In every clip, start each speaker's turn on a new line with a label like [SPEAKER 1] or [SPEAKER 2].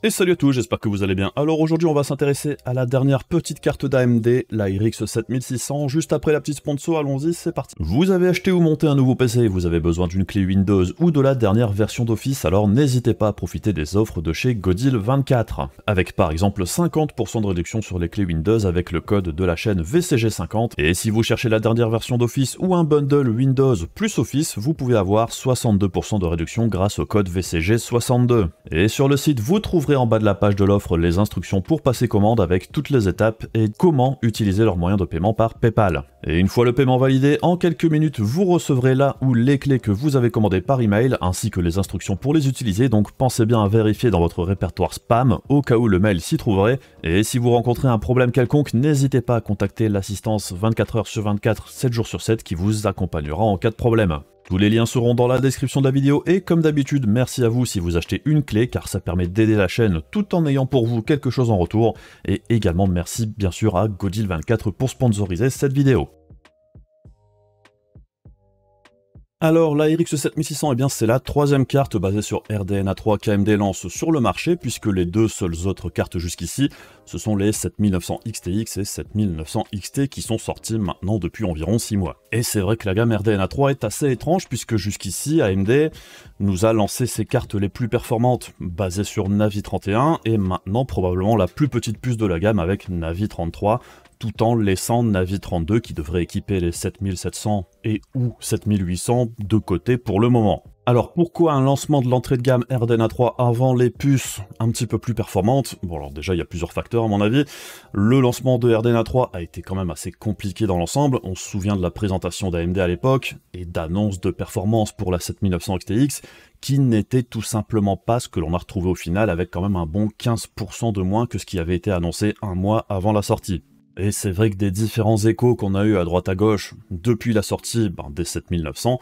[SPEAKER 1] Et salut à tous, j'espère que vous allez bien. Alors aujourd'hui on va s'intéresser à la dernière petite carte d'AMD, la RX 7600. Juste après la petite sponsor, allons-y, c'est parti. Vous avez acheté ou monté un nouveau PC, vous avez besoin d'une clé Windows ou de la dernière version d'Office, alors n'hésitez pas à profiter des offres de chez Godil24. Avec par exemple 50% de réduction sur les clés Windows avec le code de la chaîne VCG50. Et si vous cherchez la dernière version d'Office ou un bundle Windows plus Office, vous pouvez avoir 62% de réduction grâce au code VCG62. Et sur le site, vous trouverez en bas de la page de l'offre les instructions pour passer commande avec toutes les étapes et comment utiliser leur moyen de paiement par PayPal. Et une fois le paiement validé, en quelques minutes, vous recevrez là où les clés que vous avez commandées par email ainsi que les instructions pour les utiliser, donc pensez bien à vérifier dans votre répertoire spam au cas où le mail s'y trouverait. Et si vous rencontrez un problème quelconque, n'hésitez pas à contacter l'assistance 24h sur 24, 7 jours sur 7 qui vous accompagnera en cas de problème. Tous les liens seront dans la description de la vidéo et comme d'habitude, merci à vous si vous achetez une clé car ça permet d'aider la chaîne tout en ayant pour vous quelque chose en retour. Et également merci bien sûr à Godil24 pour sponsoriser cette vidéo. Alors la RX 7600, eh bien c'est la troisième carte basée sur RDNA 3 qu'AMD lance sur le marché, puisque les deux seules autres cartes jusqu'ici, ce sont les 7900 XTX et 7900 XT qui sont sortis maintenant depuis environ 6 mois. Et c'est vrai que la gamme RDNA 3 est assez étrange, puisque jusqu'ici AMD nous a lancé ses cartes les plus performantes basées sur Navi 31, et maintenant probablement la plus petite puce de la gamme avec Navi 33, tout en laissant Navi 32 qui devrait équiper les 7700 et ou 7800 de côté pour le moment. Alors pourquoi un lancement de l'entrée de gamme RDNA 3 avant les puces un petit peu plus performantes? Bon alors déjà il y a plusieurs facteurs à mon avis. Le lancement de RDNA 3 a été quand même assez compliqué dans l'ensemble, on se souvient de la présentation d'AMD à l'époque et d'annonces de performance pour la 7900 XTX qui n'était tout simplement pas ce que l'on a retrouvé au final avec quand même un bon 15% de moins que ce qui avait été annoncé un mois avant la sortie. Et c'est vrai que des différents échos qu'on a eu à droite à gauche depuis la sortie des 7900,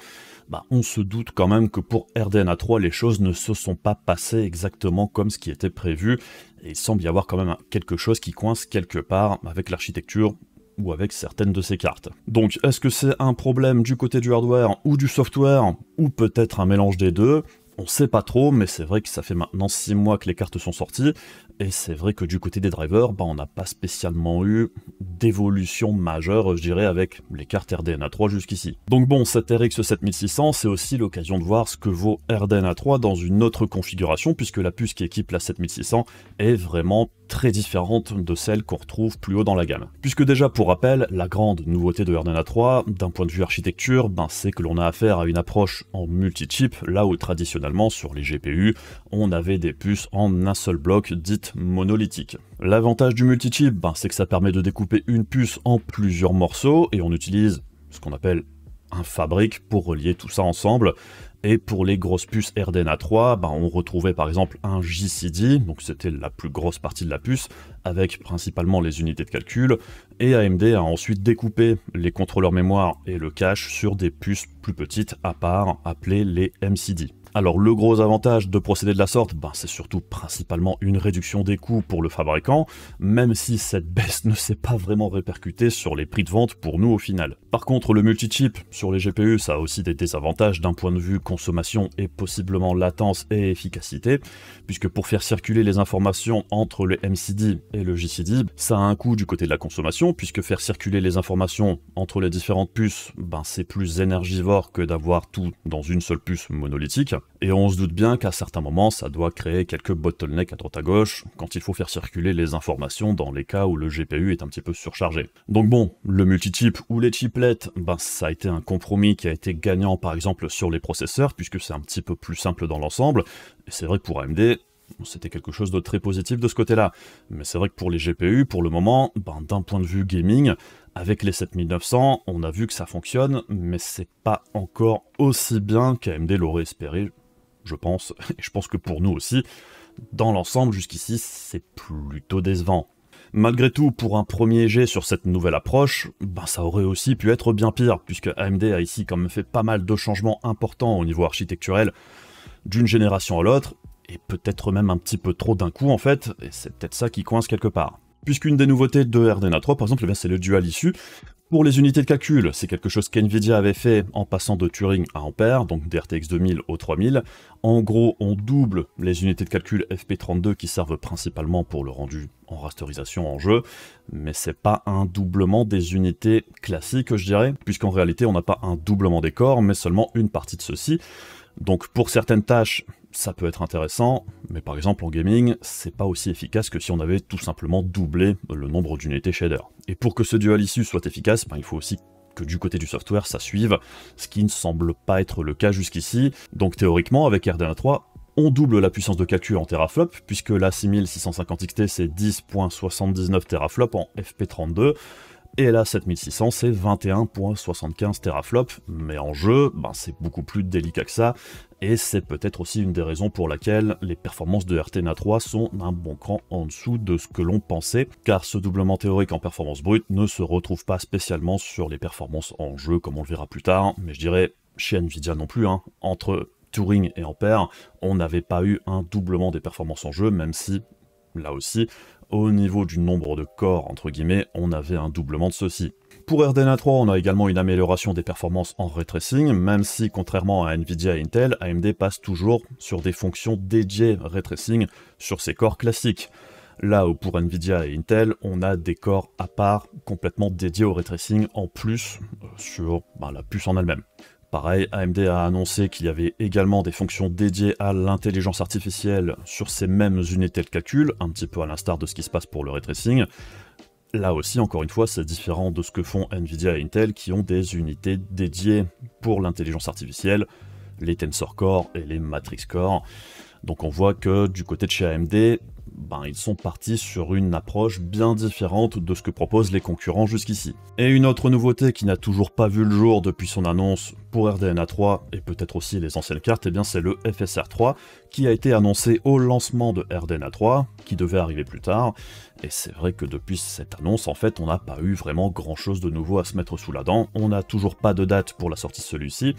[SPEAKER 1] on se doute quand même que pour RDNA 3, les choses ne se sont pas passées exactement comme ce qui était prévu, et il semble y avoir quand même quelque chose qui coince quelque part avec l'architecture ou avec certaines de ces cartes. Donc est-ce que c'est un problème du côté du hardware ou du software, ou peut-être un mélange des deux? On sait pas trop, mais c'est vrai que ça fait maintenant 6 mois que les cartes sont sorties, et c'est vrai que du côté des drivers, on n'a pas spécialement eu d'évolution majeure, je dirais, avec les cartes RDNA 3 jusqu'ici. Donc bon, cette RX 7600, c'est aussi l'occasion de voir ce que vaut RDNA 3 dans une autre configuration, puisque la puce qui équipe la 7600 est vraiment très différente de celle qu'on retrouve plus haut dans la gamme. Puisque déjà, pour rappel, la grande nouveauté de RDNA 3, d'un point de vue architecture, c'est que l'on a affaire à une approche en multi-chip, là où traditionnellement, sur les GPU, on avait des puces en un seul bloc, dites monolithiques. L'avantage du multi-chip, c'est que ça permet de découper une puce en plusieurs morceaux, et on utilise ce qu'on appelle un fabrique pour relier tout ça ensemble. Et pour les grosses puces RDNA 3, on retrouvait par exemple un JCD, donc c'était la plus grosse partie de la puce, avec principalement les unités de calcul, et AMD a ensuite découpé les contrôleurs mémoire et le cache sur des puces plus petites à part, appelées les MCD. Alors le gros avantage de procéder de la sorte, c'est surtout principalement une réduction des coûts pour le fabricant, même si cette baisse ne s'est pas vraiment répercutée sur les prix de vente pour nous au final. Par contre le multi-chip sur les GPU, ça a aussi des désavantages d'un point de vue consommation et possiblement latence et efficacité, puisque pour faire circuler les informations entre le MCD et le JCD, ça a un coût du côté de la consommation, puisque faire circuler les informations entre les différentes puces, c'est plus énergivore que d'avoir tout dans une seule puce monolithique. Et on se doute bien qu'à certains moments, ça doit créer quelques bottlenecks à droite à gauche, quand il faut faire circuler les informations dans les cas où le GPU est un petit peu surchargé. Donc bon, le multi-chip ou les chiplets, ça a été un compromis qui a été gagnant par exemple sur les processeurs, puisque c'est un petit peu plus simple dans l'ensemble, et c'est vrai que pour AMD, c'était quelque chose de très positif de ce côté-là. Mais c'est vrai que pour les GPU, pour le moment, d'un point de vue gaming, avec les 7900, on a vu que ça fonctionne, mais c'est pas encore aussi bien qu'AMD l'aurait espéré, je pense, et je pense que pour nous aussi, dans l'ensemble, jusqu'ici, c'est plutôt décevant. Malgré tout, pour un premier jet sur cette nouvelle approche, ça aurait aussi pu être bien pire, puisque AMD a ici quand même fait pas mal de changements importants au niveau architecturel d'une génération à l'autre, et peut-être même un petit peu trop d'un coup en fait, et c'est peut-être ça qui coince quelque part. Puisqu'une des nouveautés de RDNA 3 par exemple, c'est le dual issue, Pour les unités de calcul, c'est quelque chose qu'NVIDIA avait fait en passant de Turing à Ampère, donc des RTX 2000 au 3000. En gros, on double les unités de calcul FP32 qui servent principalement pour le rendu en rasterisation en jeu, mais c'est pas un doublement des unités classiques, je dirais, puisqu'en réalité, on n'a pas un doublement des corps, mais seulement une partie de ceux-ci. Donc pour certaines tâches, ça peut être intéressant, mais par exemple en gaming, c'est pas aussi efficace que si on avait tout simplement doublé le nombre d'unités shader. Et pour que ce dual issue soit efficace, il faut aussi que du côté du software ça suive, ce qui ne semble pas être le cas jusqu'ici. Donc théoriquement, avec RDNA 3, on double la puissance de calcul en teraflops, puisque la 6650 XT c'est 10.79 teraflops en FP32, et la 7600 c'est 21.75 teraflops, mais en jeu, c'est beaucoup plus délicat que ça, et c'est peut-être aussi une des raisons pour laquelle les performances de RDNA 3 sont un bon cran en dessous de ce que l'on pensait, car ce doublement théorique en performance brute ne se retrouve pas spécialement sur les performances en jeu, comme on le verra plus tard, mais je dirais chez Nvidia non plus, entre Turing et Ampère, on n'avait pas eu un doublement des performances en jeu, même si, là aussi, au niveau du nombre de corps, entre guillemets, on avait un doublement de ceux-ci. Pour RDNA 3, on a également une amélioration des performances en ray tracing, même si, contrairement à Nvidia et Intel, AMD passe toujours sur des fonctions dédiées ray tracing sur ses corps classiques. Là où pour Nvidia et Intel, on a des corps à part, complètement dédiés au ray tracing, en plus sur la puce en elle-même. Pareil, AMD a annoncé qu'il y avait également des fonctions dédiées à l'intelligence artificielle sur ces mêmes unités de calcul, un petit peu à l'instar de ce qui se passe pour le ray tracing. Là aussi, encore une fois, c'est différent de ce que font Nvidia et Intel qui ont des unités dédiées pour l'intelligence artificielle, les Tensor Core et les Matrix Core. Donc on voit que du côté de chez AMD, ils sont partis sur une approche bien différente de ce que proposent les concurrents jusqu'ici. Et une autre nouveauté qui n'a toujours pas vu le jour depuis son annonce pour RDNA 3 et peut-être aussi les anciennes cartes, c'est le FSR 3 qui a été annoncé au lancement de RDNA 3, qui devait arriver plus tard. Et c'est vrai que depuis cette annonce, en fait, on n'a pas eu vraiment grand chose de nouveau à se mettre sous la dent. On n'a toujours pas de date pour la sortie de celui-ci.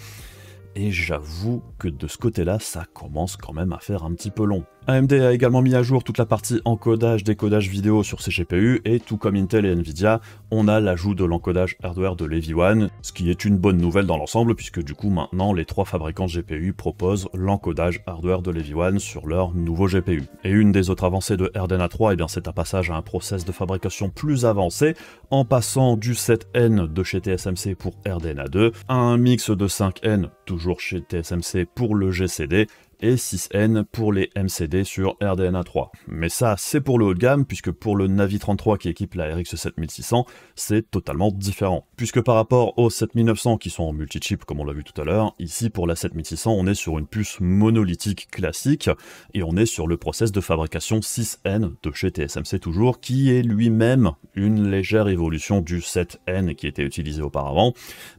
[SPEAKER 1] Et j'avoue que de ce côté-là, ça commence quand même à faire un petit peu long. AMD a également mis à jour toute la partie encodage, décodage vidéo sur ses GPU, et tout comme Intel et Nvidia, on a l'ajout de l'encodage hardware de Levy One, ce qui est une bonne nouvelle dans l'ensemble, puisque du coup maintenant les trois fabricants de GPU proposent l'encodage hardware de Levy One sur leur nouveau GPU. Et une des autres avancées de RDNA 3, c'est un passage à un process de fabrication plus avancé, en passant du 7N de chez TSMC pour RDNA 2, à un mix de 5N, toujours chez TSMC pour le GCD, et 6N pour les MCD sur RDNA 3. Mais ça, c'est pour le haut de gamme, puisque pour le Navi 33 qui équipe la RX 7600, c'est totalement différent. Puisque par rapport aux 7900 qui sont en multi-chip, comme on l'a vu tout à l'heure, ici pour la 7600, on est sur une puce monolithique classique, et on est sur le process de fabrication 6N de chez TSMC toujours, qui est lui-même une légère évolution du 7N qui était utilisé auparavant,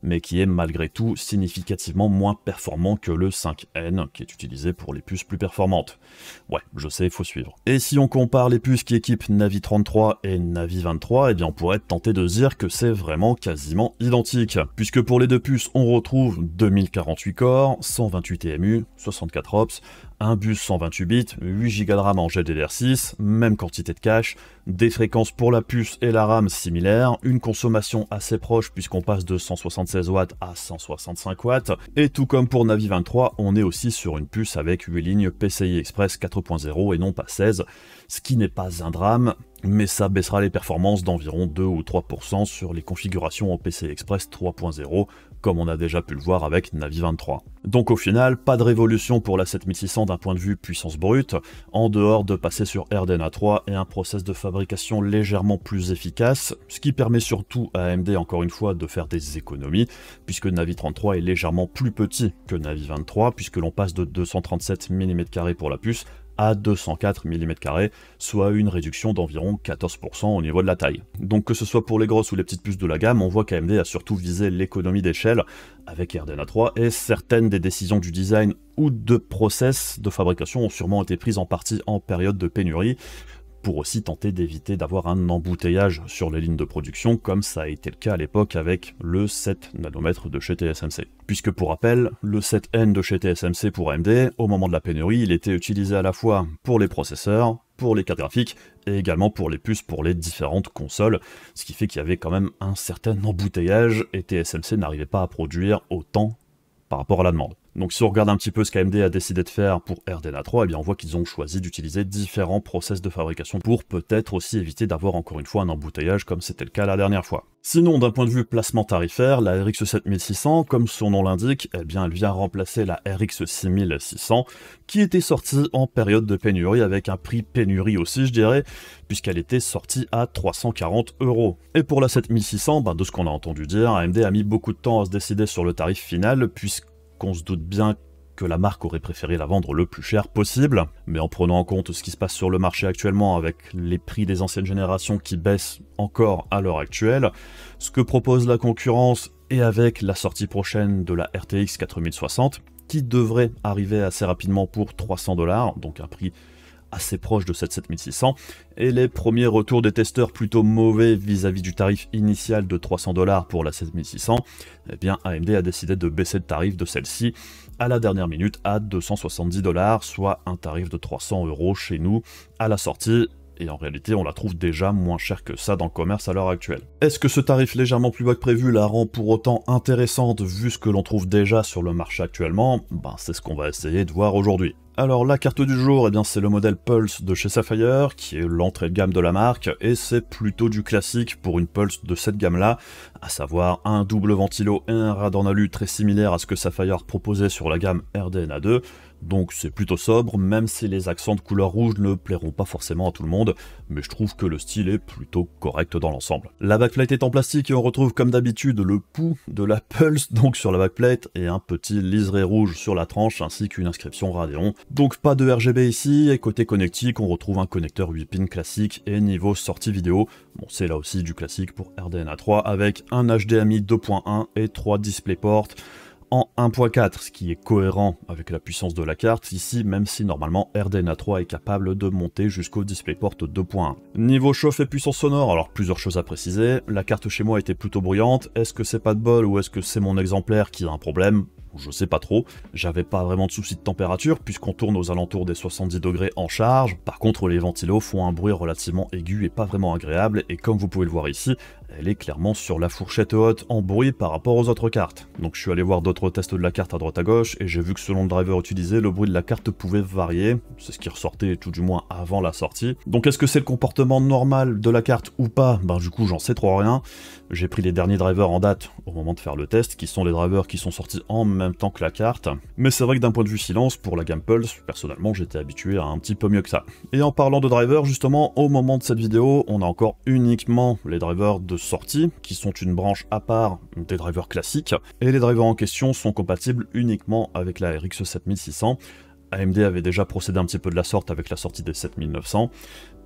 [SPEAKER 1] mais qui est malgré tout significativement moins performant que le 5N qui est utilisé pour les puces plus performantes. Ouais, je sais, il faut suivre. Et si on compare les puces qui équipent Navi 33 et Navi 23, on pourrait tenter de se dire que c'est vraiment quasiment identique. Puisque pour les deux puces, on retrouve 2048 corps, 128 TMU, 64 OPS, un bus 128 bits, 8 Go de RAM en GDDR6, même quantité de cache, des fréquences pour la puce et la RAM similaires, une consommation assez proche puisqu'on passe de 176 watts à 165 watts, et tout comme pour Navi 23, on est aussi sur une puce avec 8 lignes PCI Express 4.0 et non pas 16, ce qui n'est pas un drame, mais ça baissera les performances d'environ 2 ou 3% sur les configurations en PCI Express 3.0, comme on a déjà pu le voir avec Navi 23. Donc au final, pas de révolution pour la 7600 d'un point de vue puissance brute, en dehors de passer sur RDNA 3 et un process de fabrication légèrement plus efficace, ce qui permet surtout à AMD encore une fois de faire des économies, puisque Navi 33 est légèrement plus petit que Navi 23, puisque l'on passe de 237 mm² pour la puce à 204 mm², soit une réduction d'environ 14% au niveau de la taille. Donc que ce soit pour les grosses ou les petites puces de la gamme, on voit qu'AMD a surtout visé l'économie d'échelle avec RDNA 3, et certaines des décisions du design ou de process de fabrication ont sûrement été prises en partie en période de pénurie, pour aussi tenter d'éviter d'avoir un embouteillage sur les lignes de production, comme ça a été le cas à l'époque avec le 7 nanomètres de chez TSMC. Puisque pour rappel, le 7N de chez TSMC pour AMD, au moment de la pénurie, il était utilisé à la fois pour les processeurs, pour les cartes graphiques et également pour les puces pour les différentes consoles, ce qui fait qu'il y avait quand même un certain embouteillage et TSMC n'arrivait pas à produire autant par rapport à la demande. Donc si on regarde un petit peu ce qu'AMD a décidé de faire pour RDNA 3, eh bien on voit qu'ils ont choisi d'utiliser différents process de fabrication pour peut-être aussi éviter d'avoir encore une fois un embouteillage comme c'était le cas la dernière fois. Sinon, d'un point de vue placement tarifaire, la RX 7600, comme son nom l'indique, eh bien elle vient remplacer la RX 6600 qui était sortie en période de pénurie avec un prix pénurie aussi je dirais, puisqu'elle était sortie à 340 €. Et pour la 7600, de ce qu'on a entendu dire, AMD a mis beaucoup de temps à se décider sur le tarif final puisqu'on se doute bien que la marque aurait préféré la vendre le plus cher possible, mais en prenant en compte ce qui se passe sur le marché actuellement avec les prix des anciennes générations qui baissent encore à l'heure actuelle, ce que propose la concurrence et avec la sortie prochaine de la RTX 4060, qui devrait arriver assez rapidement pour 300 $, donc un prix assez proche de cette 7600, et les premiers retours des testeurs plutôt mauvais vis-à-vis du tarif initial de 300 $ pour la 7600, eh bien AMD a décidé de baisser le tarif de celle-ci à la dernière minute à 270 $, soit un tarif de 300 € chez nous à la sortie, et en réalité on la trouve déjà moins chère que ça dans le commerce à l'heure actuelle. Est-ce que ce tarif légèrement plus bas que prévu la rend pour autant intéressante vu ce que l'on trouve déjà sur le marché actuellement? C'est ce qu'on va essayer de voir aujourd'hui. Alors la carte du jour, eh bien c'est le modèle Pulse de chez Sapphire, qui est l'entrée de gamme de la marque, et c'est plutôt du classique pour une Pulse de cette gamme-là, à savoir un double ventilo et un radar en alu très similaire à ce que Sapphire proposait sur la gamme RDNA 2, donc c'est plutôt sobre, même si les accents de couleur rouge ne plairont pas forcément à tout le monde, mais je trouve que le style est plutôt correct dans l'ensemble. La backplate est en plastique et on retrouve comme d'habitude le pouls de la Pulse donc sur la backplate et un petit liseré rouge sur la tranche ainsi qu'une inscription Radeon. Donc pas de RGB ici, et côté connectique on retrouve un connecteur 8 pins classique et niveau sortie vidéo, bon c'est là aussi du classique pour RDNA 3 avec un HDMI 2.1 et 3 DisplayPort en 1.4, ce qui est cohérent avec la puissance de la carte ici, même si normalement RDNA 3 est capable de monter jusqu'au DisplayPort 2.1. Niveau chauffe et puissance sonore, alors plusieurs choses à préciser, la carte chez moi était plutôt bruyante, est-ce que c'est pas de bol ou est-ce que c'est mon exemplaire qui a un problème? Je sais pas trop, j'avais pas vraiment de soucis de température puisqu'on tourne aux alentours des 70 degrés en charge, par contre les ventilos font un bruit relativement aigu et pas vraiment agréable, et comme vous pouvez le voir ici, elle est clairement sur la fourchette haute en bruit par rapport aux autres cartes. Donc je suis allé voir d'autres tests de la carte à droite à gauche, et j'ai vu que selon le driver utilisé, le bruit de la carte pouvait varier, c'est ce qui ressortait tout du moins avant la sortie. Donc est-ce que c'est le comportement normal de la carte ou pas? Du coup j'en sais trop rien, j'ai pris les derniers drivers en date au moment de faire le test, qui sont les drivers qui sont sortis en même temps que la carte, mais c'est vrai que d'un point de vue silence, pour la gamme Pulse, personnellement j'étais habitué à un petit peu mieux que ça. Et en parlant de drivers, justement, au moment de cette vidéo, on a encore uniquement les drivers de sortie, qui sont une branche à part des drivers classiques, et les drivers en question sont compatibles uniquement avec la RX 7600. AMD avait déjà procédé un petit peu de la sorte avec la sortie des 7900.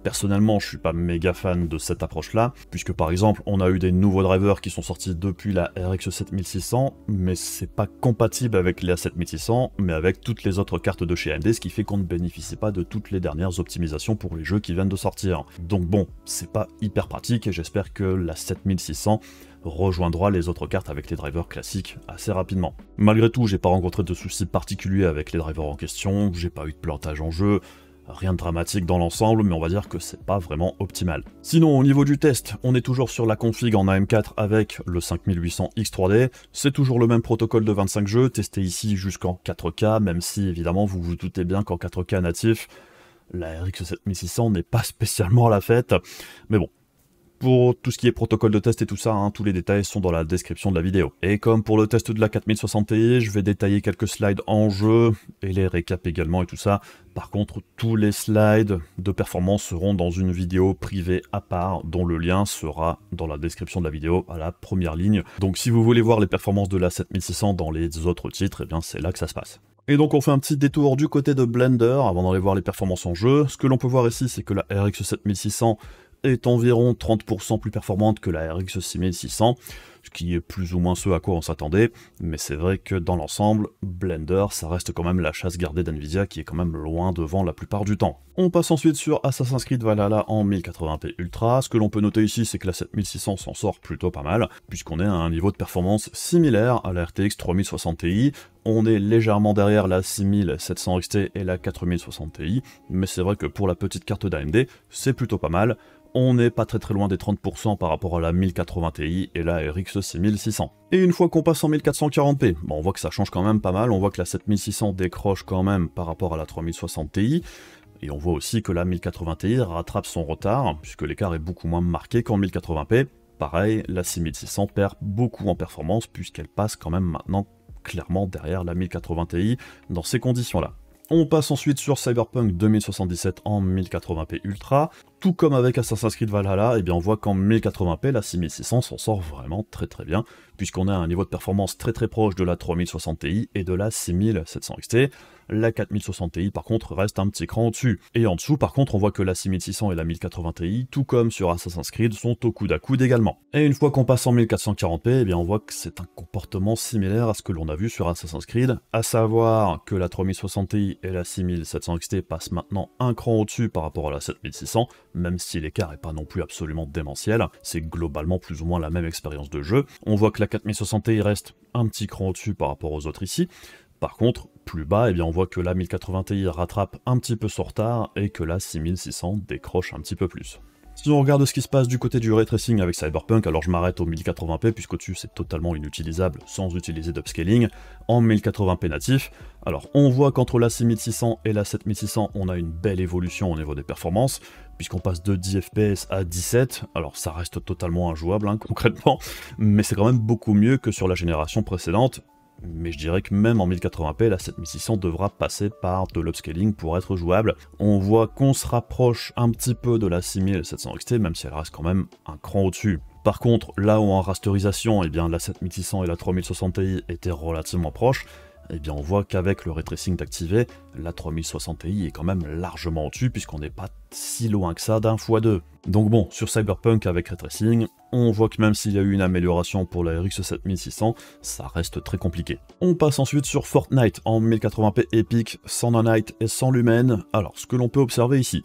[SPEAKER 1] Personnellement, je suis pas méga fan de cette approche-là, puisque par exemple, on a eu des nouveaux drivers qui sont sortis depuis la RX 7600, mais c'est pas compatible avec la 7600, mais avec toutes les autres cartes de chez AMD, ce qui fait qu'on ne bénéficie pas de toutes les dernières optimisations pour les jeux qui viennent de sortir. Donc bon, c'est pas hyper pratique, et j'espère que la 7600 rejoindra les autres cartes avec les drivers classiques assez rapidement. Malgré tout, j'ai pas rencontré de soucis particuliers avec les drivers en question, j'ai pas eu de plantage en jeu, rien de dramatique dans l'ensemble, mais on va dire que c'est pas vraiment optimal. Sinon, au niveau du test, on est toujours sur la config en AM4 avec le 5800X3D, c'est toujours le même protocole de 25 jeux, testé ici jusqu'en 4K, même si évidemment vous vous doutez bien qu'en 4K natif, la RX 7600 n'est pas spécialement à la fête, mais bon. Pour tout ce qui est protocole de test et tout ça, tous les détails sont dans la description de la vidéo. Et comme pour le test de la 4060 Ti, je vais détailler quelques slides en jeu, et les récaps également et tout ça. Par contre, tous les slides de performance seront dans une vidéo privée à part, dont le lien sera dans la description de la vidéo à la première ligne. Donc si vous voulez voir les performances de la 7600 dans les autres titres, eh bien c'est là que ça se passe. Et donc on fait un petit détour du côté de Blender avant d'aller voir les performances en jeu. Ce que l'on peut voir ici, c'est que la RX 7600 est environ 30% plus performante que la RX 6600, ce qui est plus ou moins ce à quoi on s'attendait, mais c'est vrai que dans l'ensemble, Blender, ça reste quand même la chasse gardée d'Nvidia qui est quand même loin devant la plupart du temps. On passe ensuite sur Assassin's Creed Valhalla en 1080p Ultra. Ce que l'on peut noter ici, c'est que la 7600 s'en sort plutôt pas mal, puisqu'on est à un niveau de performance similaire à la RTX 3060 Ti. On est légèrement derrière la 6700 XT et la 4060 Ti, mais c'est vrai que pour la petite carte d'AMD, c'est plutôt pas mal. On n'est pas très loin des 30% par rapport à la 1080 Ti et la RX 6600. Et une fois qu'on passe en 1440p, on voit que ça change quand même pas mal, on voit que la 7600 décroche quand même par rapport à la 3060 Ti, et on voit aussi que la 1080 Ti rattrape son retard, puisque l'écart est beaucoup moins marqué qu'en 1080p. Pareil, la 6600 perd beaucoup en performance, puisqu'elle passe quand même maintenant clairement derrière la 1080 Ti dans ces conditions-là. On passe ensuite sur Cyberpunk 2077 en 1080p Ultra. Tout comme avec Assassin's Creed Valhalla, on voit qu'en 1080p, la 6600 s'en sort vraiment très bien, puisqu'on a un niveau de performance très proche de la 3060 Ti et de la 6700 XT. La 4060 Ti par contre reste un petit cran au-dessus. Et en dessous par contre on voit que la 6600 et la 1080 Ti, tout comme sur Assassin's Creed, sont au coude à coude également. Et une fois qu'on passe en 1440p, on voit que c'est un comportement similaire à ce que l'on a vu sur Assassin's Creed, à savoir que la 3060 Ti et la 6700 XT passent maintenant un cran au-dessus par rapport à la 7600, même si l'écart n'est pas non plus absolument démentiel, c'est globalement plus ou moins la même expérience de jeu. On voit que la 4060 Ti reste un petit cran au-dessus par rapport aux autres ici. Par contre, plus bas, on voit que la 1080 Ti rattrape un petit peu son retard et que la 6600 décroche un petit peu plus. Si on regarde ce qui se passe du côté du ray tracing avec Cyberpunk, alors je m'arrête au 1080p puisqu'au-dessus c'est totalement inutilisable sans utiliser d'upscaling, en 1080p natif. Alors on voit qu'entre la 6600 et la 7600 on a une belle évolution au niveau des performances, puisqu'on passe de 10 fps à 17, alors ça reste totalement injouable concrètement, mais c'est quand même beaucoup mieux que sur la génération précédente. Mais je dirais que même en 1080p, la 7600 devra passer par de l'upscaling pour être jouable. On voit qu'on se rapproche un petit peu de la 6700 XT, même si elle reste quand même un cran au-dessus. Par contre, là où en rasterisation, la 7600 et la 3060 Ti étaient relativement proches, on voit qu'avec le ray tracing activé, la 3060 Ti est quand même largement au-dessus, puisqu'on n'est pas si loin que ça d'un x2. Donc bon, sur Cyberpunk avec ray tracing, on voit que même s'il y a eu une amélioration pour la RX 7600, ça reste très compliqué. On passe ensuite sur Fortnite en 1080p Epic, sans nanite et sans lumen. Alors, ce que l'on peut observer ici,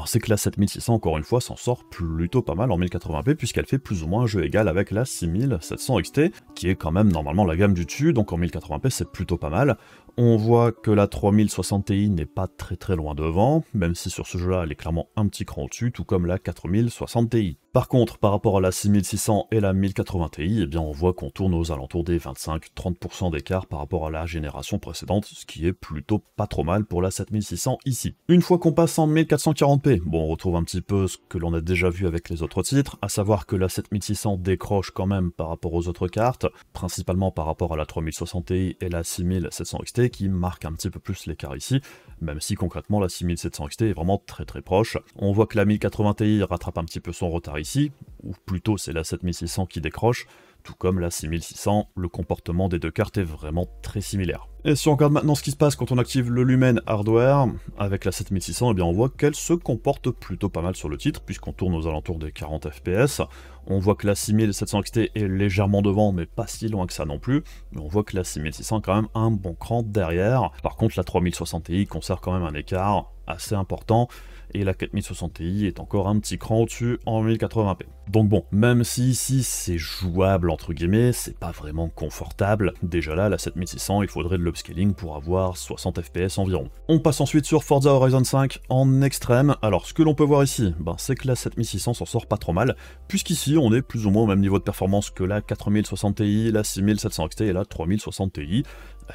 [SPEAKER 1] c'est que la 7600, encore une fois, s'en sort plutôt pas mal en 1080p, puisqu'elle fait plus ou moins un jeu égal avec la 6700 XT, qui est quand même normalement la gamme du dessus, donc en 1080p c'est plutôt pas mal. On voit que la 3060 Ti n'est pas très loin devant, même si sur ce jeu-là elle est clairement un petit cran au-dessus, tout comme la 4060 Ti. Par contre, par rapport à la 6600 et la 1080 Ti, on voit qu'on tourne aux alentours des 25-30% d'écart par rapport à la génération précédente, ce qui est plutôt pas trop mal pour la 7600 ici. Une fois qu'on passe en 1440p, on retrouve un petit peu ce que l'on a déjà vu avec les autres titres, à savoir que la 7600 décroche quand même par rapport aux autres cartes, principalement par rapport à la 3060 Ti et la 6700 XT, qui marquent un petit peu plus l'écart ici, même si concrètement la 6700 XT est vraiment très proche. On voit que la 1080 Ti rattrape un petit peu son retard ici, ou plutôt c'est la 7600 qui décroche, tout comme la 6600, le comportement des deux cartes est vraiment très similaire. Et si on regarde maintenant ce qui se passe quand on active le Lumen Hardware, avec la 7600, on voit qu'elle se comporte plutôt pas mal sur le titre, puisqu'on tourne aux alentours des 40 fps. On voit que la 6700 XT est légèrement devant, mais pas si loin que ça non plus. Mais on voit que la 6600 a quand même un bon cran derrière. Par contre, la 3060 Ti conserve quand même un écart assez important, et la 4060 Ti est encore un petit cran au-dessus en 1080p. Donc bon, même si ici c'est jouable entre guillemets, c'est pas vraiment confortable. Déjà là, la 7600, il faudrait de l'upscaling pour avoir 60 fps environ. On passe ensuite sur Forza Horizon 5 en extrême. Alors ce que l'on peut voir ici, c'est que la 7600 s'en sort pas trop mal, puisqu'ici on est plus ou moins au même niveau de performance que la 4060 Ti, la 6700 XT et la 3060 Ti.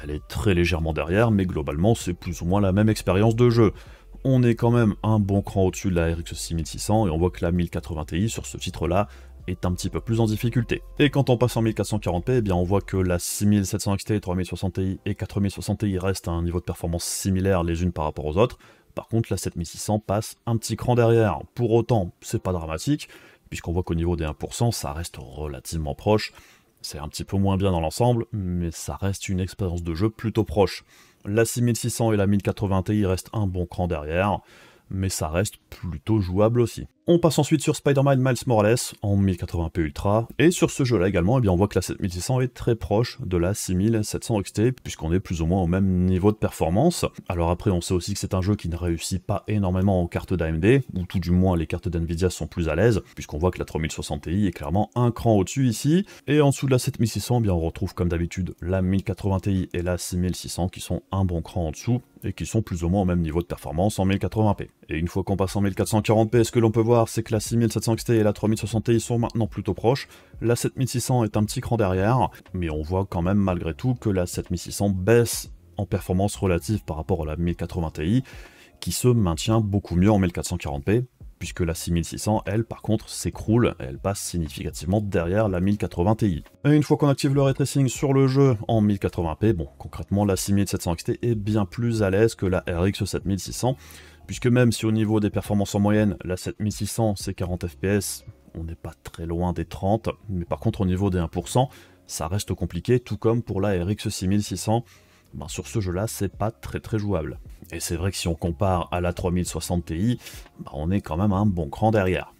[SPEAKER 1] Elle est très légèrement derrière, mais globalement c'est plus ou moins la même expérience de jeu. On est quand même un bon cran au-dessus de la RX 6600 et on voit que la 1080 Ti sur ce titre-là est un petit peu plus en difficulté. Et quand on passe en 1440p, on voit que la 6700 XT, 3060 Ti et 4060 Ti restent à un niveau de performance similaire les unes par rapport aux autres. Par contre, la 7600 passe un petit cran derrière. Pour autant, c'est pas dramatique, puisqu'on voit qu'au niveau des 1%, ça reste relativement proche. C'est un petit peu moins bien dans l'ensemble, mais ça reste une expérience de jeu plutôt proche. La 6600 et la 1080 Ti restent un bon cran derrière. mais ça reste plutôt jouable aussi. On passe ensuite sur Spider-Man Miles Morales en 1080p Ultra, et sur ce jeu-là également, eh bien, on voit que la 7600 est très proche de la 6700 XT, puisqu'on est plus ou moins au même niveau de performance. Alors après, on sait aussi que c'est un jeu qui ne réussit pas énormément en cartes d'AMD, ou tout du moins les cartes d'NVIDIA sont plus à l'aise, puisqu'on voit que la 3060 Ti est clairement un cran au-dessus ici, et en dessous de la 7600, eh bien, on retrouve comme d'habitude la 1080 Ti et la 6600 qui sont un bon cran en dessous, et qui sont plus ou moins au même niveau de performance en 1080p. Et une fois qu'on passe en 1440p, ce que l'on peut voir, c'est que la 6700 XT et la 3060 Ti sont maintenant plutôt proches. La 7600 est un petit cran derrière, mais on voit quand même malgré tout que la 7600 baisse en performance relative par rapport à la 1080 Ti, qui se maintient beaucoup mieux en 1440p, puisque la 6600, elle, par contre, s'écroule, et elle passe significativement derrière la 1080 Ti. Et une fois qu'on active le ray tracing sur le jeu en 1080p, bon, concrètement, la 6700 XT est bien plus à l'aise que la RX 7600, puisque même si au niveau des performances en moyenne, la 7600 c'est 40 fps, on n'est pas très loin des 30, mais par contre au niveau des 1%, ça reste compliqué, tout comme pour la RX 6600, ben sur ce jeu-là, c'est pas très jouable. Et c'est vrai que si on compare à la 3060 Ti, ben on est quand même un bon cran derrière.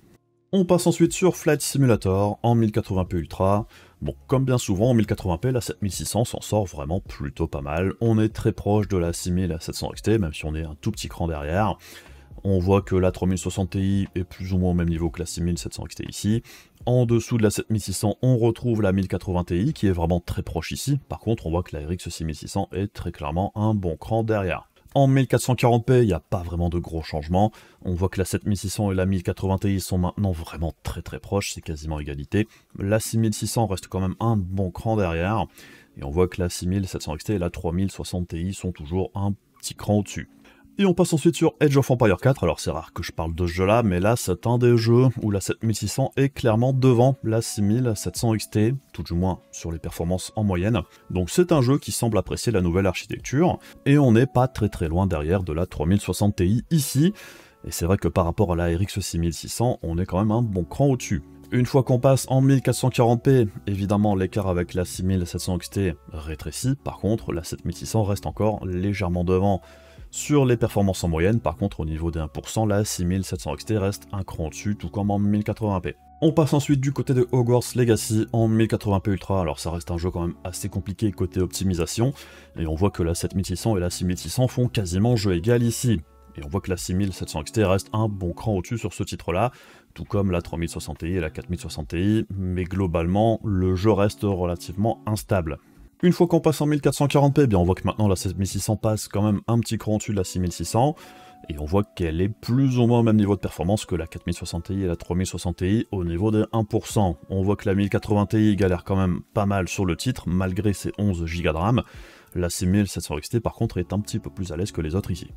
[SPEAKER 1] On passe ensuite sur Flight Simulator en 1080p Ultra. Bon, comme bien souvent en 1080p, la 7600 s'en sort vraiment plutôt pas mal. On est très proche de la 6700 XT, même si on est un tout petit cran derrière. On voit que la 3060 Ti est plus ou moins au même niveau que la 6700 XT ici. En dessous de la 7600, on retrouve la 1080 Ti qui est vraiment très proche ici. Par contre, on voit que la RX 6600 est très clairement un bon cran derrière. En 1440p, il n'y a pas vraiment de gros changements. On voit que la 7600 et la 1080 Ti sont maintenant vraiment très proches, c'est quasiment égalité. La 6600 reste quand même un bon cran derrière. Et on voit que la 6700 XT et la 3060 Ti sont toujours un petit cran au-dessus. Et on passe ensuite sur Age of Empires 4, alors c'est rare que je parle de ce jeu là, mais là c'est un des jeux où la 7600 est clairement devant la 6700 XT, tout du moins sur les performances en moyenne. Donc c'est un jeu qui semble apprécier la nouvelle architecture, et on n'est pas très loin derrière de la 3060 Ti ici, et c'est vrai que par rapport à la RX 6600, on est quand même un bon cran au-dessus. Une fois qu'on passe en 1440p, évidemment l'écart avec la 6700 XT rétrécit, par contre la 7600 reste encore légèrement devant sur les performances en moyenne. Par contre au niveau des 1%, la 6700 XT reste un cran au-dessus, tout comme en 1080p. On passe ensuite du côté de Hogwarts Legacy en 1080p Ultra, alors ça reste un jeu quand même assez compliqué côté optimisation, et on voit que la 7600 et la 6600 font quasiment jeu égal ici. Et on voit que la 6700 XT reste un bon cran au-dessus sur ce titre-là, tout comme la 3060 Ti et la 4060 Ti, mais globalement, le jeu reste relativement instable. Une fois qu'on passe en 1440p, eh bien on voit que maintenant la 7600 passe quand même un petit cran au-dessus de la 6600, et on voit qu'elle est plus ou moins au même niveau de performance que la 4060 Ti et la 3060 Ti au niveau des 1%. On voit que la 1080 Ti galère quand même pas mal sur le titre, malgré ses 11 Go de RAM. La 6700 XT par contre est un petit peu plus à l'aise que les autres ici.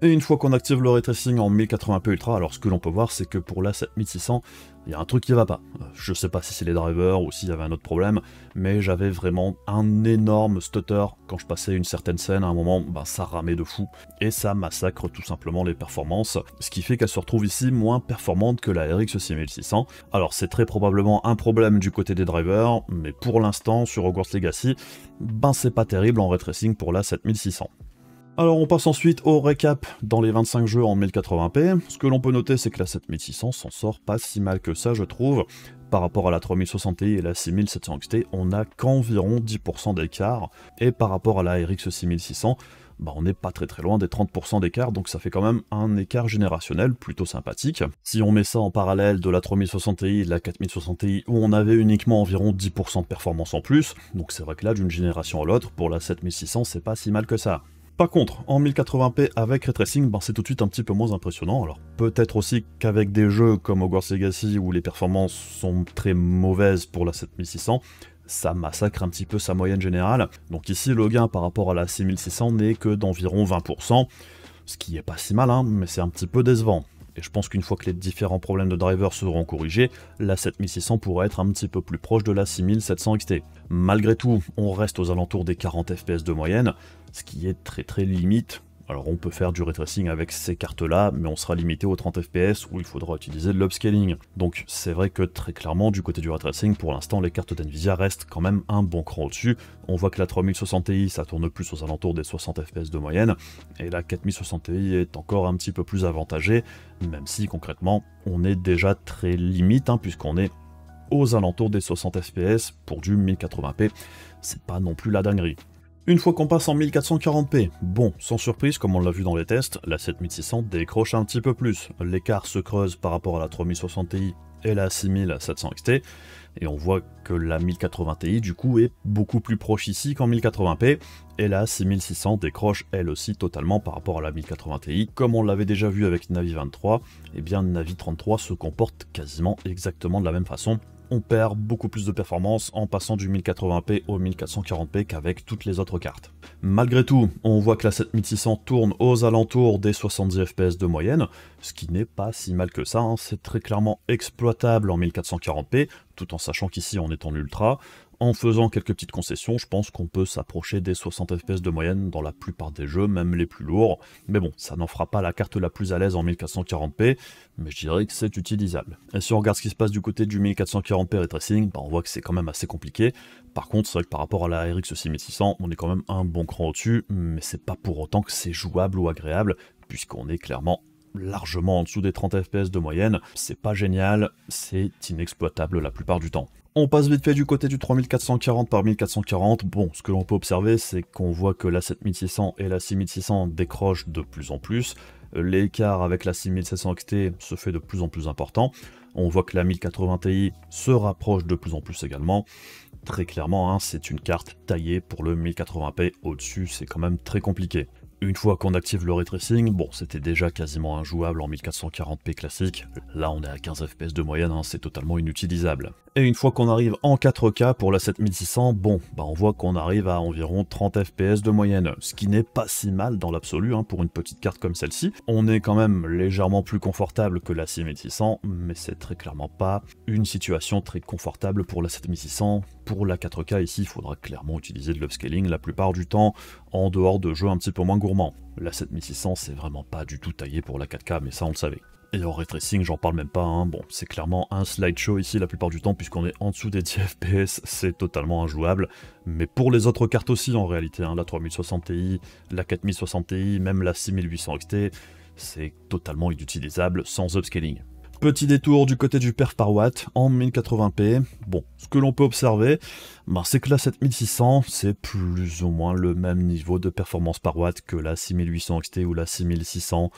[SPEAKER 1] Et une fois qu'on active le ray tracing en 1080p Ultra, alors ce que l'on peut voir c'est que pour la 7600, il y a un truc qui va pas. Je sais pas si c'est les drivers ou s'il y avait un autre problème, mais j'avais vraiment un énorme stutter quand je passais une certaine scène. À un moment, ça ramait de fou, et ça massacre tout simplement les performances, ce qui fait qu'elle se retrouve ici moins performante que la RX 6600. Alors c'est très probablement un problème du côté des drivers, mais pour l'instant sur Hogwarts Legacy, c'est pas terrible en ray tracing pour la 7600. Alors on passe ensuite au récap dans les 25 jeux en 1080p. Ce que l'on peut noter, c'est que la 7600 s'en sort pas si mal que ça, je trouve. Par rapport à la 3060 Ti et la 6700 XT, on n'a qu'environ 10% d'écart. Et par rapport à la RX 6600, on n'est pas très loin des 30% d'écart, donc ça fait quand même un écart générationnel plutôt sympathique. Si on met ça en parallèle de la 3060 Ti et de la 4060 Ti, où on avait uniquement environ 10% de performance en plus, donc c'est vrai que là, d'une génération à l'autre, pour la 7600, c'est pas si mal que ça. Par contre, en 1080p avec ray tracing, c'est tout de suite un petit peu moins impressionnant. Alors peut-être aussi qu'avec des jeux comme Hogwarts Legacy où les performances sont très mauvaises pour la 7600, ça massacre un petit peu sa moyenne générale. Donc ici, le gain par rapport à la 6600 n'est que d'environ 20%, ce qui est pas si mal, mais c'est un petit peu décevant. Et je pense qu'une fois que les différents problèmes de driver seront corrigés, la 7600 pourrait être un petit peu plus proche de la 6700 XT. Malgré tout, on reste aux alentours des 40 fps de moyenne, ce qui est très limite. Alors on peut faire du ray tracing avec ces cartes-là, mais on sera limité aux 30 fps où il faudra utiliser de l'upscaling. Donc c'est vrai que très clairement, du côté du ray tracing, pour l'instant, les cartes d'NVIDIA restent quand même un bon cran au-dessus. On voit que la 3060 Ti, ça tourne plus aux alentours des 60 fps de moyenne, et la 4060 Ti est encore un petit peu plus avantagée, même si concrètement, on est déjà très limite, puisqu'on est aux alentours des 60 fps pour du 1080p, c'est pas non plus la dinguerie. Une fois qu'on passe en 1440p, bon, sans surprise, comme on l'a vu dans les tests, la 7600 décroche un petit peu plus. L'écart se creuse par rapport à la 3060 Ti et la 6700 XT, et on voit que la 1080 Ti du coup est beaucoup plus proche ici qu'en 1080p, et la 6600 décroche elle aussi totalement par rapport à la 1080 Ti. Comme on l'avait déjà vu avec Navi 23, et bien Navi 33 se comporte quasiment exactement de la même façon. On perd beaucoup plus de performance en passant du 1080p au 1440p qu'avec toutes les autres cartes. Malgré tout, on voit que la 7600 tourne aux alentours des 70 fps de moyenne, ce qui n'est pas si mal que ça, c'est très clairement exploitable en 1440p, tout en sachant qu'ici on est en ultra. En faisant quelques petites concessions, je pense qu'on peut s'approcher des 60 fps de moyenne dans la plupart des jeux, même les plus lourds. Mais bon, ça n'en fera pas la carte la plus à l'aise en 1440p, mais je dirais que c'est utilisable. Et si on regarde ce qui se passe du côté du 1440p ray tracing, on voit que c'est quand même assez compliqué. Par contre, c'est vrai que par rapport à la RX 6600, on est quand même un bon cran au-dessus, mais c'est pas pour autant que c'est jouable ou agréable, puisqu'on est clairement largement en dessous des 30 fps de moyenne. C'est pas génial, c'est inexploitable la plupart du temps. On passe vite fait du côté du 3440 par 1440. Bon, ce que l'on peut observer, c'est qu'on voit que la 7600 et la 6600 décrochent de plus en plus. L'écart avec la 6700 XT se fait de plus en plus important. On voit que la 1080 Ti se rapproche de plus en plus également. Très clairement, c'est une carte taillée pour le 1080p. Au-dessus, c'est quand même très compliqué. Une fois qu'on active le ray tracing, bon, c'était déjà quasiment injouable en 1440p classique. Là, on est à 15 fps de moyenne, c'est totalement inutilisable. Et une fois qu'on arrive en 4K pour la 7600, bon, on voit qu'on arrive à environ 30 fps de moyenne, ce qui n'est pas si mal dans l'absolu pour une petite carte comme celle-ci. On est quand même légèrement plus confortable que la 6600, mais c'est très clairement pas une situation très confortable pour la 7600. Pour la 4K ici, il faudra clairement utiliser de l'upscaling la plupart du temps, en dehors de jeux un petit peu moins gourmands. La 7600, c'est vraiment pas du tout taillé pour la 4K, mais ça on le savait. Et en ray tracing, j'en parle même pas, bon, c'est clairement un slideshow ici la plupart du temps, puisqu'on est en dessous des 10 fps, c'est totalement injouable. Mais pour les autres cartes aussi, en réalité, la 3060 Ti, la 4060 Ti, même la 6800 XT, c'est totalement inutilisable sans upscaling. Petit détour du côté du perf par watt en 1080p. Bon, ce que l'on peut observer, c'est que la 7600, c'est plus ou moins le même niveau de performance par watt que la 6800 XT ou la 6600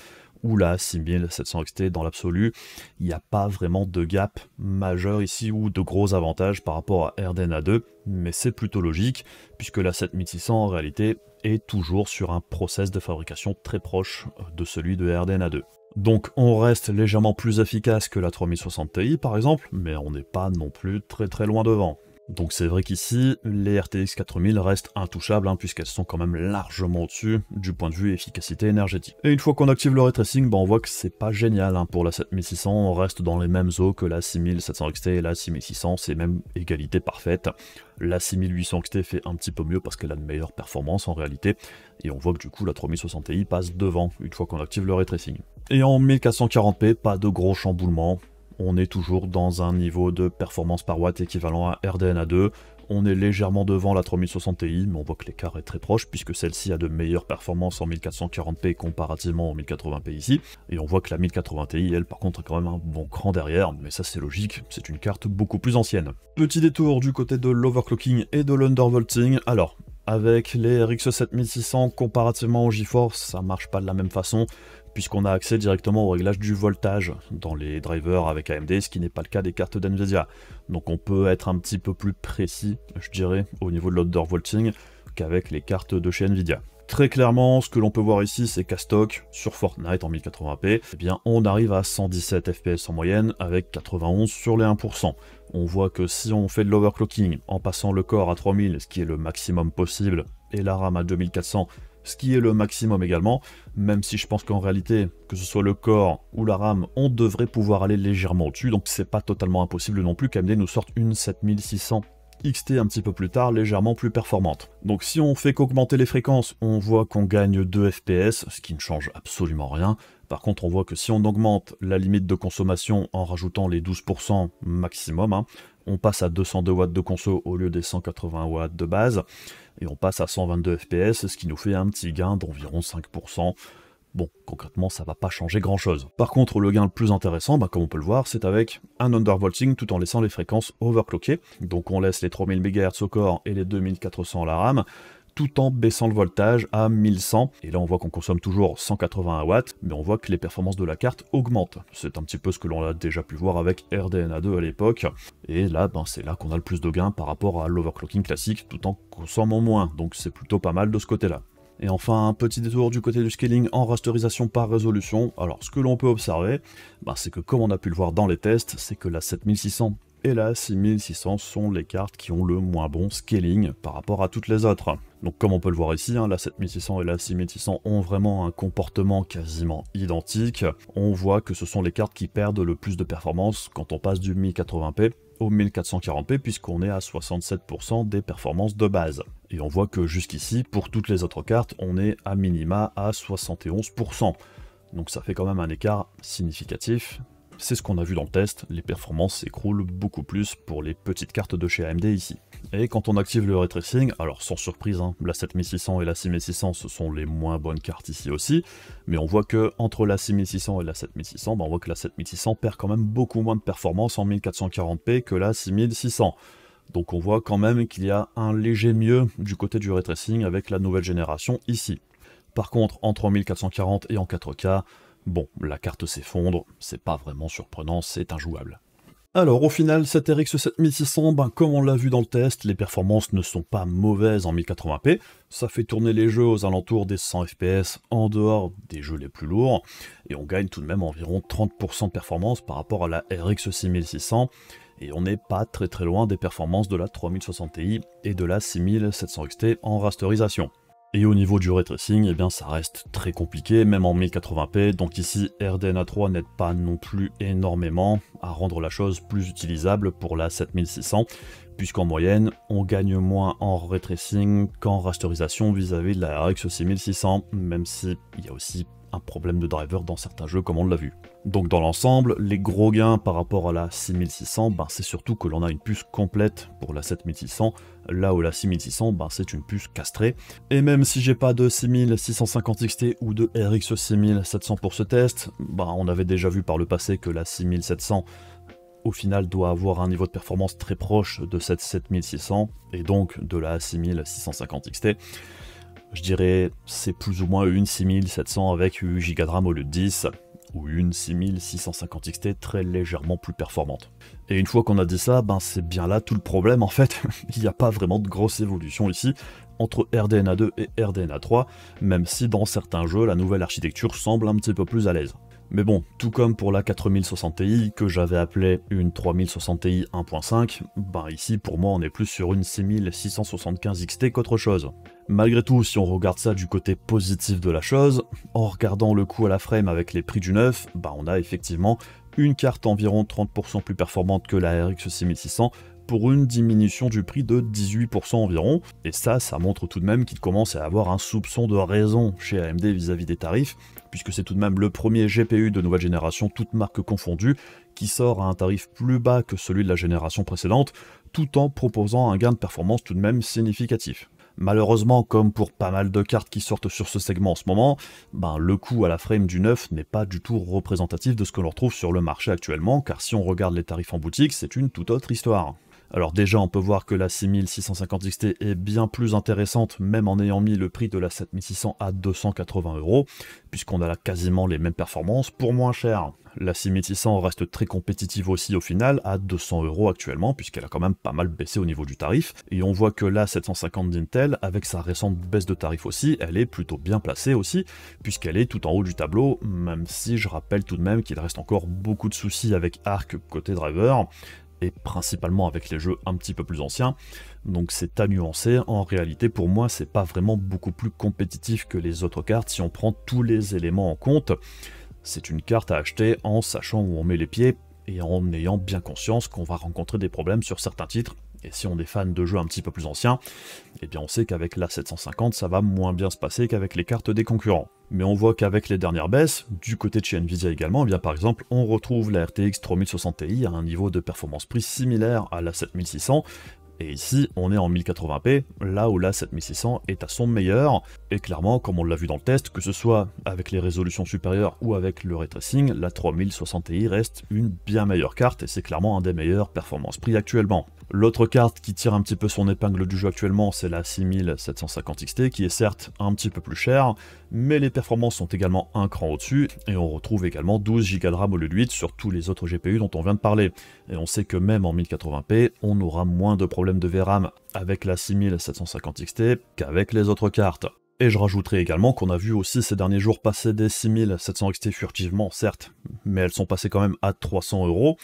[SPEAKER 1] ou la 6700 XT dans l'absolu. Il n'y a pas vraiment de gap majeur ici ou de gros avantages par rapport à RDNA 2, mais c'est plutôt logique, puisque la 7600 en réalité est toujours sur un process de fabrication très proche de celui de RDNA 2. Donc on reste légèrement plus efficace que la 3060 Ti par exemple, mais on n'est pas non plus très loin devant. Donc c'est vrai qu'ici, les RTX 4000 restent intouchables, puisqu'elles sont quand même largement au-dessus du point de vue efficacité énergétique. Et une fois qu'on active le ray tracing, on voit que c'est pas génial pour la 7600, on reste dans les mêmes eaux que la 6700 XT et la 6600, c'est même égalité parfaite. La 6800 XT fait un petit peu mieux parce qu'elle a de meilleures performances en réalité, et on voit que du coup la 3060 Ti passe devant une fois qu'on active le ray tracing. Et en 1440p, pas de gros chamboulements. On est toujours dans un niveau de performance par watt équivalent à RDNA 2. On est légèrement devant la 3060 Ti, mais on voit que l'écart est très proche, puisque celle-ci a de meilleures performances en 1440p comparativement au 1080p ici. Et on voit que la 1080 Ti, elle, par contre, est quand même un bon cran derrière, mais ça c'est logique, c'est une carte beaucoup plus ancienne. Petit détour du côté de l'overclocking et de l'undervolting. Alors, avec les RX 7600, comparativement au GeForce, ça marche pas de la même façon, puisqu'on a accès directement au réglage du voltage dans les drivers avec AMD, ce qui n'est pas le cas des cartes d'NVIDIA. Donc on peut être un petit peu plus précis, je dirais, au niveau de l'undervolting qu'avec les cartes de chez NVIDIA. Très clairement, ce que l'on peut voir ici, c'est qu'à stock, sur Fortnite en 1080p, on arrive à 117 fps en moyenne, avec 91 sur les 1%. On voit que si on fait de l'overclocking en passant le core à 3000, ce qui est le maximum possible, et la RAM à 2400, ce qui est le maximum également, même si je pense qu'en réalité, que ce soit le core ou la RAM, on devrait pouvoir aller légèrement au-dessus, donc c'est pas totalement impossible non plus qu'AMD nous sorte une 7600 XT un petit peu plus tard, légèrement plus performante. Donc si on fait qu'augmenter les fréquences, on voit qu'on gagne 2 FPS, ce qui ne change absolument rien. Par contre, on voit que si on augmente la limite de consommation en rajoutant les 12% maximum, hein, on passe à 202 watts de conso au lieu des 180 watts de base, et on passe à 122 FPS, ce qui nous fait un petit gain d'environ 5%. Bon, concrètement, ça va pas changer grand chose. Par contre, le gain le plus intéressant, comme on peut le voir, c'est avec un undervolting tout en laissant les fréquences overclockées. Donc on laisse les 3000 MHz au corps et les 2400 à la RAM, tout en baissant le voltage à 1100. Et là, on voit qu'on consomme toujours 181 watts, mais on voit que les performances de la carte augmentent. C'est un petit peu ce que l'on a déjà pu voir avec RDNA2 à l'époque. Et là, c'est là qu'on a le plus de gains par rapport à l'overclocking classique, tout en consommant moins. Donc c'est plutôt pas mal de ce côté-là. Et enfin, un petit détour du côté du scaling en rasterisation par résolution. Alors, ce que l'on peut observer, c'est que comme on a pu le voir dans les tests, c'est que la 7600 et la 6600 sont les cartes qui ont le moins bon scaling par rapport à toutes les autres. Donc comme on peut le voir ici, la 7600 et la 6600 ont vraiment un comportement quasiment identique. On voit que ce sont les cartes qui perdent le plus de performance quand on passe du 1080p au 1440p, puisqu'on est à 67% des performances de base. Et on voit que jusqu'ici, pour toutes les autres cartes, on est à minima à 71%. Donc ça fait quand même un écart significatif. C'est ce qu'on a vu dans le test, les performances s'écroulent beaucoup plus pour les petites cartes de chez AMD ici. Et quand on active le ray tracing, alors sans surprise, la 7600 et la 6600 ce sont les moins bonnes cartes ici aussi, mais on voit que entre la 6600 et la 7600, on voit que la 7600 perd quand même beaucoup moins de performance en 1440p que la 6600. Donc on voit quand même qu'il y a un léger mieux du côté du ray tracing avec la nouvelle génération ici. Par contre, entre 1440 et en 4K, bon, la carte s'effondre, c'est pas vraiment surprenant, c'est injouable. Alors au final, cette RX 7600, comme on l'a vu dans le test, les performances ne sont pas mauvaises en 1080p, ça fait tourner les jeux aux alentours des 100 fps en dehors des jeux les plus lourds, et on gagne tout de même environ 30% de performance par rapport à la RX 6600, et on n'est pas très loin des performances de la 3060 Ti et de la 6700 XT en rasterisation. Et au niveau du ray tracing, ça reste très compliqué, même en 1080p, donc ici RDNA 3 n'aide pas non plus énormément à rendre la chose plus utilisable pour la 7600, puisqu'en moyenne, on gagne moins en ray tracing qu'en rasterisation vis-à-vis de la RX 6600, même s'il y a aussi un problème de driver dans certains jeux comme on l'a vu. Donc dans l'ensemble, les gros gains par rapport à la 6600, c'est surtout que l'on a une puce complète pour la 7600, là où la 6600, c'est une puce castrée. Et même si j'ai pas de 6650 XT ou de RX 6700 pour ce test, on avait déjà vu par le passé que la 6700 au final doit avoir un niveau de performance très proche de cette 7600, et donc de la 6650 XT. Je dirais c'est plus ou moins une 6700 avec 8 Go de RAM au lieu de 10, ou une 6650 XT très légèrement plus performante. Et une fois qu'on a dit ça, c'est bien là tout le problème en fait, il n'y a pas vraiment de grosse évolution ici entre RDNA 2 et RDNA 3, même si dans certains jeux la nouvelle architecture semble un petit peu plus à l'aise. Mais bon, tout comme pour la 4060 Ti, que j'avais appelée une 3060 Ti 1.5, ici pour moi on est plus sur une 6675 XT qu'autre chose. Malgré tout, si on regarde ça du côté positif de la chose, en regardant le coût à la frame avec les prix du neuf, on a effectivement une carte environ 30% plus performante que la RX 6600, pour une diminution du prix de 18% environ, et ça montre tout de même qu'il commence à avoir un soupçon de raison chez AMD vis-à-vis des tarifs, puisque c'est tout de même le premier GPU de nouvelle génération, toute marque confondue, qui sort à un tarif plus bas que celui de la génération précédente, tout en proposant un gain de performance tout de même significatif. Malheureusement, comme pour pas mal de cartes qui sortent sur ce segment en ce moment, le coût à la frame du neuf n'est pas du tout représentatif de ce que l'on retrouve sur le marché actuellement, car si on regarde les tarifs en boutique, c'est une toute autre histoire. Alors déjà, on peut voir que la 6650 XT est bien plus intéressante, même en ayant mis le prix de la 7600 à 280 €, puisqu'on a quasiment les mêmes performances pour moins cher. La 6600 reste très compétitive aussi au final, à 200 € actuellement, puisqu'elle a quand même pas mal baissé au niveau du tarif. Et on voit que la 750 d'Intel, avec sa récente baisse de tarif aussi, elle est plutôt bien placée aussi, puisqu'elle est tout en haut du tableau, même si je rappelle tout de même qu'il reste encore beaucoup de soucis avec Arc côté driver, et principalement avec les jeux un petit peu plus anciens, donc c'est à nuancer. En réalité pour moi c'est pas vraiment beaucoup plus compétitif que les autres cartes si on prend tous les éléments en compte. C'est une carte à acheter en sachant où on met les pieds et en ayant bien conscience qu'on va rencontrer des problèmes sur certains titres, Et si on est fan de jeux un petit peu plus anciens, eh bien on sait qu'avec la 750, ça va moins bien se passer qu'avec les cartes des concurrents. Mais on voit qu'avec les dernières baisses, du côté de chez Nvidia également, eh bien par exemple, on retrouve la RTX 3060 Ti à un niveau de performance prix similaire à la 7600, et ici, on est en 1080p, là où la 7600 est à son meilleur, et clairement, comme on l'a vu dans le test, que ce soit avec les résolutions supérieures ou avec le ray tracing, la 3060 Ti reste une bien meilleure carte, et c'est clairement un des meilleurs performances prix actuellement. L'autre carte qui tire un petit peu son épingle du jeu actuellement, c'est la 6750 XT, qui est certes un petit peu plus chère, mais les performances sont également un cran au-dessus, et on retrouve également 12 Go de RAM au lieu de 8 sur tous les autres GPU dont on vient de parler. Et on sait que même en 1080p, on aura moins de problèmes de VRAM avec la 6750 XT qu'avec les autres cartes. Et je rajouterai également qu'on a vu aussi ces derniers jours passer des 6700 XT furtivement, certes, mais elles sont passées quand même à 300 €.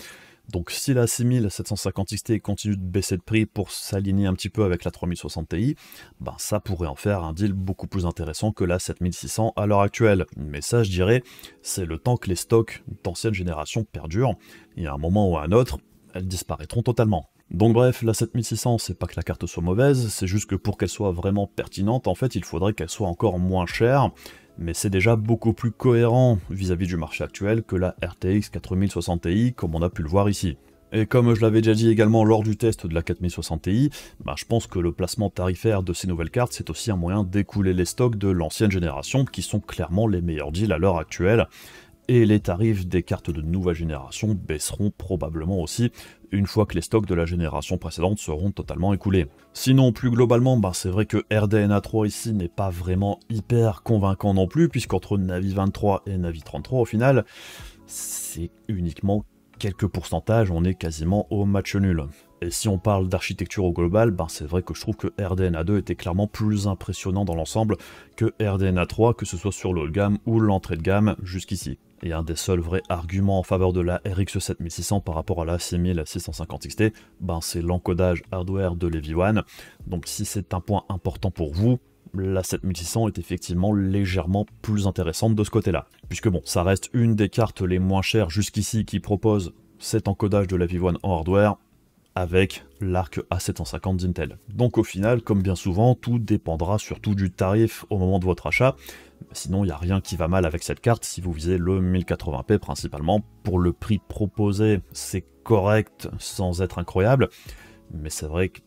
[SPEAKER 1] Donc si la 6750 XT continue de baisser de prix pour s'aligner un petit peu avec la 3060 Ti, ben ça pourrait en faire un deal beaucoup plus intéressant que la 7600 à l'heure actuelle. Mais ça, je dirais, c'est le temps que les stocks d'ancienne génération perdurent. Il y a un moment ou un autre, elles disparaîtront totalement. Donc bref, la 7600, c'est pas que la carte soit mauvaise, c'est juste que pour qu'elle soit vraiment pertinente, en fait, il faudrait qu'elle soit encore moins chère, mais c'est déjà beaucoup plus cohérent vis-à-vis du marché actuel que la RTX 4060 Ti, comme on a pu le voir ici. Et comme je l'avais déjà dit également lors du test de la 4060 Ti, bah je pense que le placement tarifaire de ces nouvelles cartes, c'est aussi un moyen d'écouler les stocks de l'ancienne génération, qui sont clairement les meilleurs deals à l'heure actuelle, et les tarifs des cartes de nouvelle génération baisseront probablement aussi une fois que les stocks de la génération précédente seront totalement écoulés. Sinon, plus globalement, bah c'est vrai que RDNA 3 ici n'est pas vraiment hyper convaincant non plus, puisqu'entre Navi 23 et Navi 33, au final, c'est uniquement quelques pourcentages, on est quasiment au match nul. Et si on parle d'architecture au global, ben c'est vrai que je trouve que RDNA 2 était clairement plus impressionnant dans l'ensemble que RDNA 3, que ce soit sur le haut de gamme ou l'entrée de gamme jusqu'ici. Et un des seuls vrais arguments en faveur de la RX 7600 par rapport à la 6650 XT, ben c'est l'encodage hardware de l'Heavy One. Donc si c'est un point important pour vous, la 7600 est effectivement légèrement plus intéressante de ce côté-là. Puisque bon, ça reste une des cartes les moins chères jusqu'ici qui propose cet encodage de la Heavy One en hardware, avec l'arc A750 d'Intel. Donc au final, comme bien souvent, tout dépendra surtout du tarif au moment de votre achat. Sinon, il n'y a rien qui va mal avec cette carte si vous visez le 1080p principalement. Pour le prix proposé, c'est correct sans être incroyable, mais c'est vrai que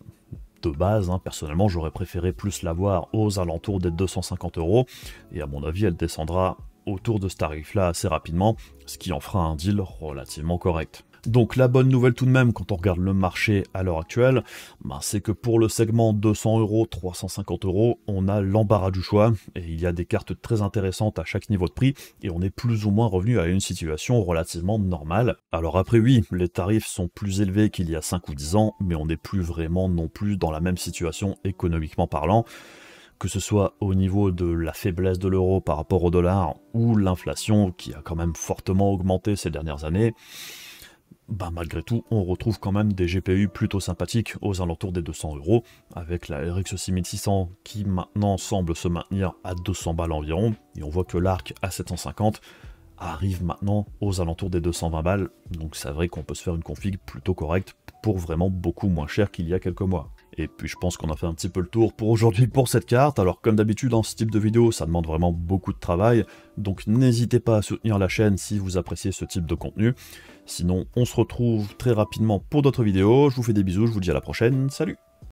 [SPEAKER 1] de base, personnellement, j'aurais préféré plus l'avoir aux alentours des 250 €, et à mon avis, elle descendra autour de ce tarif-là assez rapidement, ce qui en fera un deal relativement correct. Donc la bonne nouvelle tout de même quand on regarde le marché à l'heure actuelle, c'est que pour le segment 200 €, 350 €, on a l'embarras du choix, et il y a des cartes très intéressantes à chaque niveau de prix, et on est plus ou moins revenu à une situation relativement normale. Alors après oui, les tarifs sont plus élevés qu'il y a 5 ou 10 ans, mais on n'est plus vraiment non plus dans la même situation économiquement parlant, que ce soit au niveau de la faiblesse de l'euro par rapport au dollar, ou l'inflation qui a quand même fortement augmenté ces dernières années. Malgré tout, on retrouve quand même des GPU plutôt sympathiques aux alentours des 200 €, avec la RX 6600 qui maintenant semble se maintenir à 200 balles environ, et on voit que l'arc A750 arrive maintenant aux alentours des 220 balles, donc c'est vrai qu'on peut se faire une config plutôt correcte pour vraiment beaucoup moins cher qu'il y a quelques mois. Et puis je pense qu'on a fait un petit peu le tour pour aujourd'hui pour cette carte. Alors comme d'habitude dans ce type de vidéo, ça demande vraiment beaucoup de travail, donc n'hésitez pas à soutenir la chaîne si vous appréciez ce type de contenu. Sinon on se retrouve très rapidement pour d'autres vidéos, je vous fais des bisous, je vous dis à la prochaine, salut!